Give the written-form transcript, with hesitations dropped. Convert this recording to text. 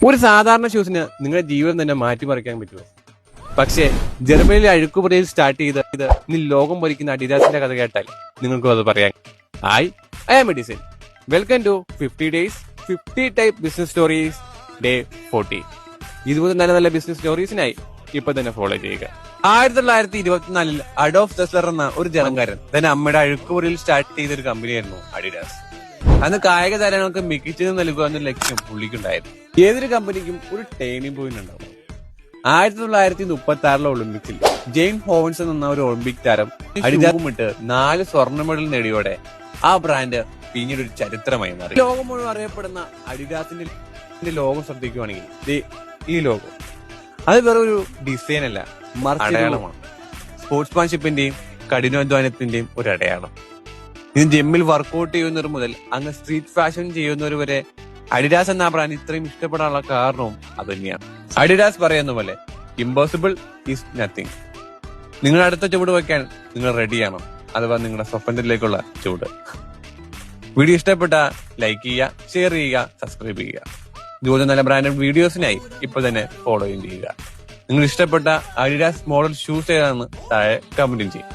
ഒരു സാധാരണ ഷൂസിന് നിങ്ങളുടെ ജീവിതം തന്നെ മാറ്റിമറിക്കാൻ പറ്റുമോ? പക്ഷേ ജർമ്മനിയിലെ അഴുക്കുപുറയിൽ സ്റ്റാർട്ട് ചെയ്ത് ഇന്ന് ലോകം ഭരിക്കുന്ന അഡിഡാസിന്റെ കഥ കേട്ടാൽ നിങ്ങൾക്കും അത് പറയാം. I am Edison. Welcome to 50 days 50 type business stories day 40. ഇതുപോലെ നല്ല നല്ല ബിസിനസ് സ്റ്റോറീസിനായി ഇപ്പൊ തന്നെ ഫോളോ ചെയ്യുക. 1924 അഡോൾഫ് ദസ്ലർ എന്ന ഒരു ജനകാരൻ തന്നെ അമ്മയുടെ അഴുക്കുപുറയിൽ സ്റ്റാർട്ട് ചെയ്ത ഒരു കമ്പനിയായിരുന്നു അഡിഡാസ്. അന്ന് കായിക താരങ്ങൾക്ക് മികച്ചത് നൽകുക എന്ന ലക്ഷ്യം പുള്ളിക്കുണ്ടായിരുന്നു. ഏതൊരു കമ്പനിക്കും ഒരു ടേണിംഗ് പോയിന്റ് ഉണ്ടാവും. 1936 ഒളിമ്പിക്സിൽ ജെയിൻ ഹോവൻസൺ എന്ന ഒരു ഒളിമ്പിക് താരം അഡിഡാസും ഇട്ട് 4 സ്വർണ്ണ മെഡൽ നേടിയോടെ ആ ബ്രാൻഡ് പിന്നീട് ഒരു ചരിത്രമായി മാറി. ലോകം മുഴുവൻ അറിയപ്പെടുന്ന അഡിഡാസിന്റെ ലോഗോ ശ്രദ്ധിക്കുകയാണെങ്കിൽ ഈ ലോഗോ അത് വെറും ഒരു ഡിസൈൻ അല്ല, അടയാളമാണ്. സ്പോർട്സ്മാൻഷിപ്പിന്റെയും കഠിനാധ്വാനത്തിന്റെയും ഒരു അടയാളം. ഇത് ജിമ്മിൽ വർക്ക്ഔട്ട് ചെയ്യുന്നവർ മുതൽ അങ്ങ് സ്ട്രീറ്റ് ഫാഷൻ ചെയ്യുന്നവർ വരെ അഡിഡാസ് എന്ന ബ്രാൻഡ് ഇത്രയും ഇഷ്ടപ്പെടാനുള്ള കാരണവും അത് തന്നെയാണ്. അഡിഡാസ് പറയുന്ന പോലെ ഇമ്പോസിബിൾ ഈസ് നത്തിങ്. നിങ്ങൾ അടുത്ത ചുവട് വയ്ക്കാൻ നിങ്ങൾ റെഡിയാണോ, അഥവാ നിങ്ങളുടെ സ്വപ്നത്തിലേക്കുള്ള ചുവട്. വീഡിയോ ഇഷ്ടപ്പെട്ട ലൈക്ക് ചെയ്യുക, ഷെയർ ചെയ്യുക, സബ്സ്ക്രൈബ് ചെയ്യുക. ഇതുപോലെ നല്ല ബ്രാൻഡഡ് വീഡിയോസിനായി ഇപ്പൊ തന്നെ ഫോളോയും ചെയ്യുക. നിങ്ങൾ ഇഷ്ടപ്പെട്ട അഡിഡാസ് മോഡൽ ഷൂസ് ഏതാണെന്ന് താഴെ കമന്റും ചെയ്യും.